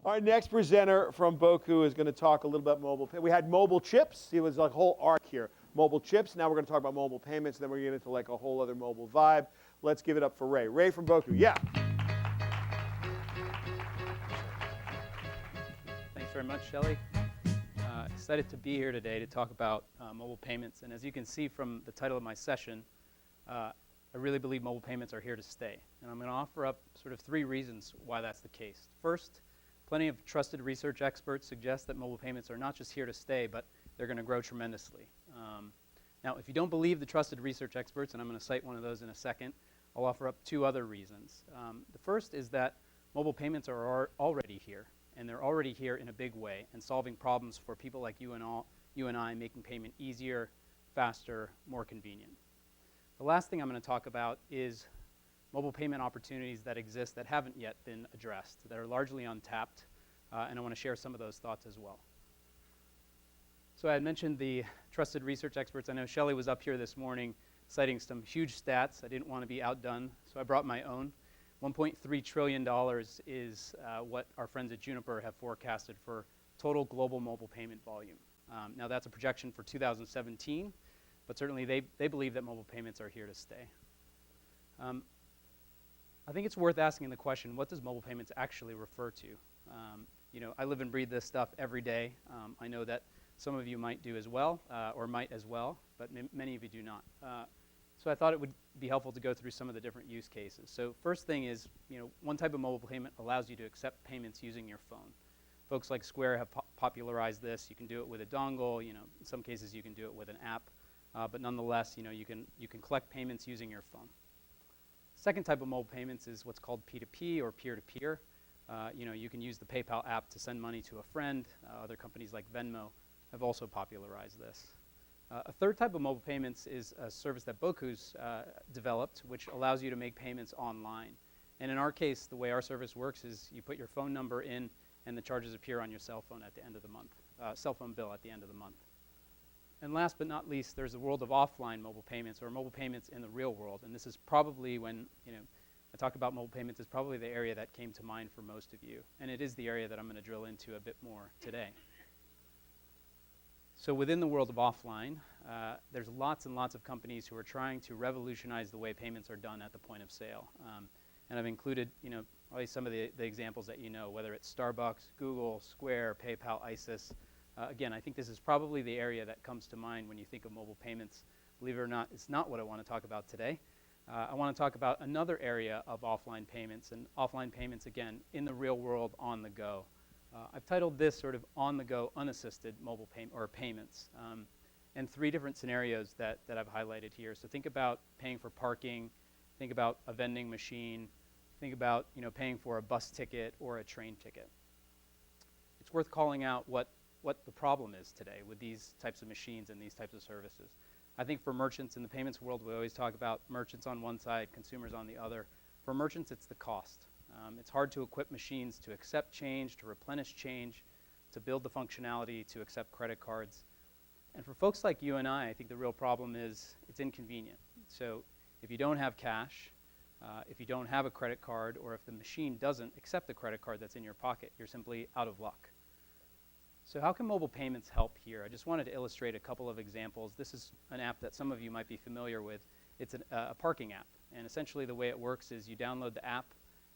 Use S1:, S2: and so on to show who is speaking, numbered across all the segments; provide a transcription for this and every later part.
S1: Our next presenter from Boku is going to talk a little about mobile pay. We had mobile chips. It was a whole arc here. Mobile chips. Now we're going to talk about mobile payments. Then we're going to get into like a whole other mobile vibe. Let's give it up for Ray. Ray from Boku. Yeah.
S2: Thanks very much, Shelly. Excited to be here today to talk about mobile payments. And as you can see from the title of my session, I really believe mobile payments are here to stay. And I'm going to offer up sort of 3 reasons why that's the case. First, plenty of trusted research experts suggest that mobile payments are not just here to stay, but they're going to grow tremendously. Now, if you don't believe the trusted research experts, and I'm going to cite one of those in a second, I'll offer up 2 other reasons. The first is that mobile payments are already here, and they're already here in a big way and solving problems for people like you and I, making payment easier, faster, more convenient. The last thing I'm going to talk about is mobile payment opportunities that exist that haven't yet been addressed, that are largely untapped, and I want to share some of those thoughts as well. So I had mentioned the trusted research experts. I know Shelly was up here this morning citing some huge stats. I didn't want to be outdone, so I brought my own. $1.3 trillion is what our friends at Juniper have forecasted for total global mobile payment volume. Now that's a projection for 2017, but certainly they believe that mobile payments are here to stay. I think it's worth asking the question, what does mobile payments actually refer to? I live and breathe this stuff every day. I know that some of you might do as well, or might as well, but many of you do not. So I thought it would be helpful to go through some of the different use cases. So first thing is, one type of mobile payment allows you to accept payments using your phone. Folks like Square have popularized this. You can do it with a dongle. In some cases you can do it with an app, but nonetheless, you can collect payments using your phone. Second type of mobile payments is what's called P2P or peer-to-peer. You can use the PayPal app to send money to a friend. Other companies like Venmo have also popularized this. A third type of mobile payments is a service that Boku's developed, which allows you to make payments online. And in our case, the way our service works is you put your phone number in, and the charges appear on your cell phone at the end of the month, cell phone bill at the end of the month. And last but not least, there's the world of offline mobile payments, or mobile payments in the real world. And this is probably when, I talk about mobile payments, is probably the area that came to mind for most of you. And it is the area that I'm going to drill into a bit more today. So within the world of offline, there's lots and lots of companies who are trying to revolutionize the way payments are done at the point of sale. And I've included, always some of the examples that whether it's Starbucks, Google, Square, PayPal, ISIS. Again, I think this is probably the area that comes to mind when you think of mobile payments. Believe it or not, it's not what I want to talk about today. I want to talk about another area of offline payments, and offline payments, again, in the real world, on the go. I've titled this sort of on-the-go, unassisted mobile payments, and 3 different scenarios that I've highlighted here. So think about paying for parking, think about a vending machine, think about paying for a bus ticket or a train ticket. It's worth calling out what the problem is today with these types of machines and these types of services. I think for merchants in the payments world, we always talk about merchants on one side, consumers on the other. For merchants, it's the cost. It's hard to equip machines to accept change, to replenish change, to build the functionality to accept credit cards. And for folks like you and I think the real problem is it's inconvenient. So if you don't have cash, if you don't have a credit card, or if the machine doesn't accept the credit card that's in your pocket, you're simply out of luck. So how can mobile payments help here? I just wanted to illustrate a couple of examples. This is an app that some of you might be familiar with. It's a parking app. And essentially the way it works is you download the app,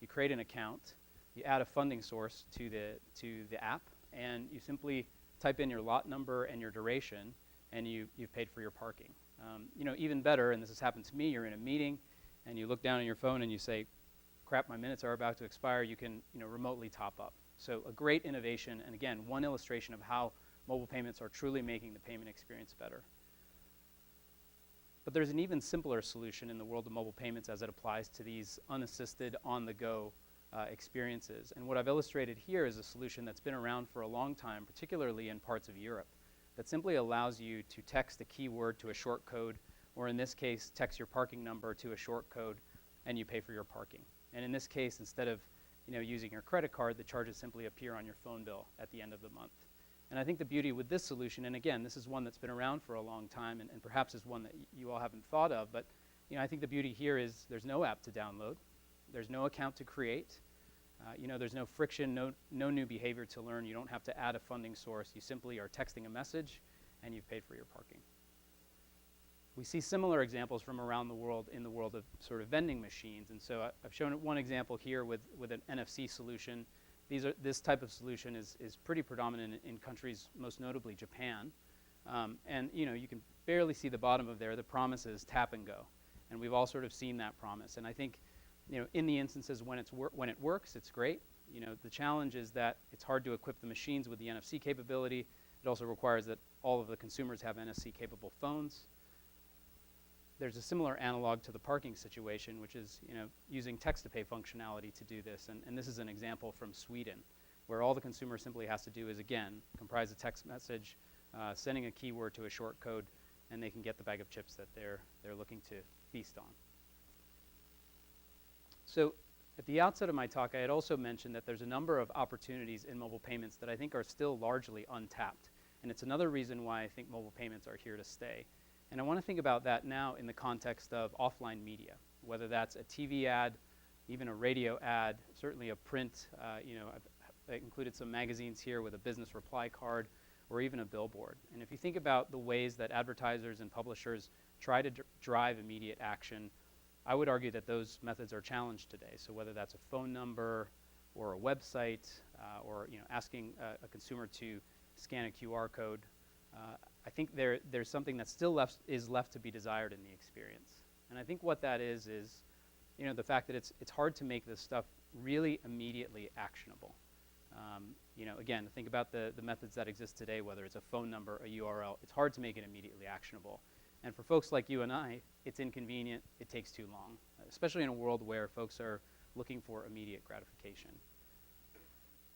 S2: you create an account, you add a funding source to the app, and you simply type in your lot number and your duration, and you've paid for your parking. Even better, and this has happened to me, you're in a meeting, and you look down on your phone and you say, crap, my minutes are about to expire, you can remotely top up. So a great innovation, and again, one illustration of how mobile payments are truly making the payment experience better. But there's an even simpler solution in the world of mobile payments as it applies to these unassisted, on-the-go experiences. And what I've illustrated here is a solution that's been around for a long time, particularly in parts of Europe, that simply allows you to text a keyword to a short code, or in this case, text your parking number to a short code, and you pay for your parking. And in this case, instead of using your credit card, the charges simply appear on your phone bill at the end of the month. And I think the beauty with this solution, and again, this is one that's been around for a long time, and perhaps is one that you all haven't thought of, but I think the beauty here is there's no app to download, there's no account to create, There's no friction, no new behavior to learn. You don't have to add a funding source. You simply are texting a message, and you've paid for your parking. We see similar examples from around the world in the world of sort of vending machines. And so I've shown one example here with an NFC solution. This type of solution is pretty predominant in countries, most notably Japan. And you can barely see the bottom of there. The promise is tap and go. And we've all sort of seen that promise. And I think in the instances when it works, it's great. The challenge is that it's hard to equip the machines with the NFC capability. It also requires that all of the consumers have NFC-capable phones. There's a similar analog to the parking situation, which is using text-to-pay functionality to do this. And this is an example from Sweden, where all the consumer simply has to do is, again, comprise a text message, sending a keyword to a short code, and they can get the bag of chips that they're looking to feast on. So at the outset of my talk, I had also mentioned that there's a number of opportunities in mobile payments that I think are still largely untapped. And it's another reason why I think mobile payments are here to stay. And I want to think about that now in the context of offline media, whether that's a TV ad, even a radio ad, certainly a print. I've included some magazines here with a business reply card, or even a billboard. And if you think about the ways that advertisers and publishers try to drive immediate action, I would argue that those methods are challenged today. So whether that's a phone number or a website, or asking a consumer to scan a QR code, I think there's something that still is left to be desired in the experience. And I think what that is the fact that it's hard to make this stuff really immediately actionable. Again, think about the methods that exist today, whether it's a phone number, a URL. It's hard to make it immediately actionable. And for folks like you and I, it's inconvenient. It takes too long, especially in a world where folks are looking for immediate gratification.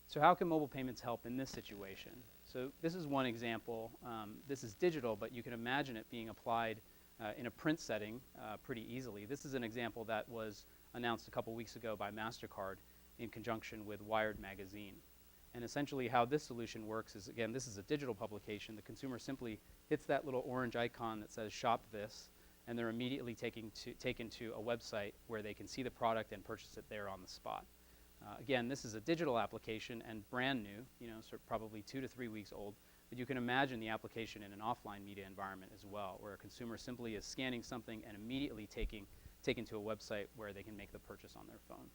S2: So how can mobile payments help in this situation? So this is one example. This is digital, but you can imagine it being applied in a print setting pretty easily. This is an example that was announced a couple weeks ago by MasterCard in conjunction with Wired magazine. And essentially how this solution works is, again, this is a digital publication. The consumer simply hits that little orange icon that says shop this, and they're immediately taken to a website where they can see the product and purchase it there on the spot. Again, this is a digital application and brand new, sort of probably 2 to 3 weeks old, but you can imagine the application in an offline media environment as well, where a consumer simply is scanning something and immediately taken to a website where they can make the purchase on their phone.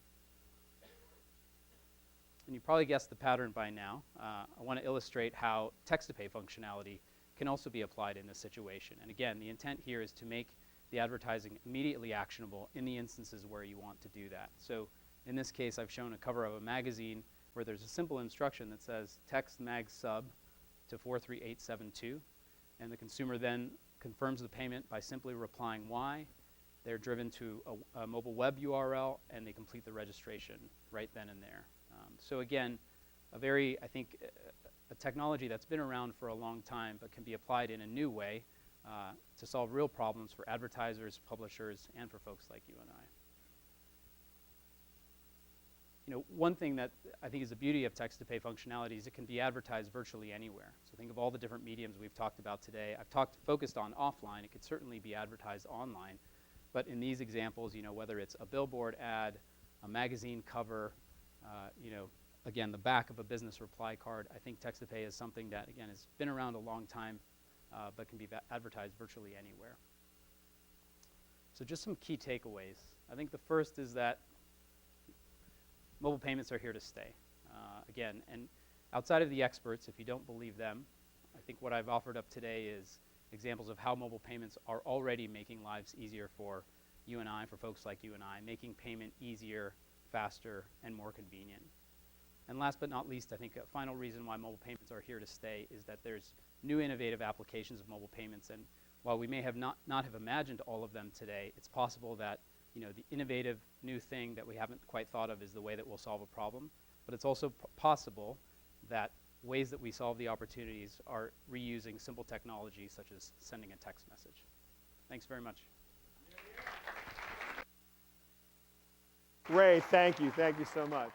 S2: And you probably guessed the pattern by now. I want to illustrate how text-to-pay functionality can also be applied in this situation. And again, the intent here is to make the advertising immediately actionable in the instances where you want to do that. So in this case, I've shown a cover of a magazine where there's a simple instruction that says text mag sub to 43872, and the consumer then confirms the payment by simply replying Y. They're driven to a mobile web URL, and they complete the registration right then and there. So again, I think, a technology that's been around for a long time, but can be applied in a new way to solve real problems for advertisers, publishers, and for folks like you and I. One thing that I think is the beauty of text-to-pay functionality is it can be advertised virtually anywhere. So think of all the different mediums we've talked about today. I've focused on offline. It could certainly be advertised online. But in these examples, whether it's a billboard ad, a magazine cover, again, the back of a business reply card, I think text-to-pay is something that, again, has been around a long time, but can be advertised virtually anywhere. So just some key takeaways. I think the first is that mobile payments are here to stay. Again, and outside of the experts, if you don't believe them, I think what I've offered up today is examples of how mobile payments are already making lives easier for you and I, for folks like you and I, making payment easier, faster, and more convenient. And last but not least, I think a final reason why mobile payments are here to stay is that there's new innovative applications of mobile payments, and while we may have not have imagined all of them today, it's possible that the innovative new thing that we haven't quite thought of is the way that we'll solve a problem, but it's also possible that ways that we solve the opportunities are reusing simple technologies such as sending a text message. Thanks very much.
S1: Ray, thank you. Thank you so much.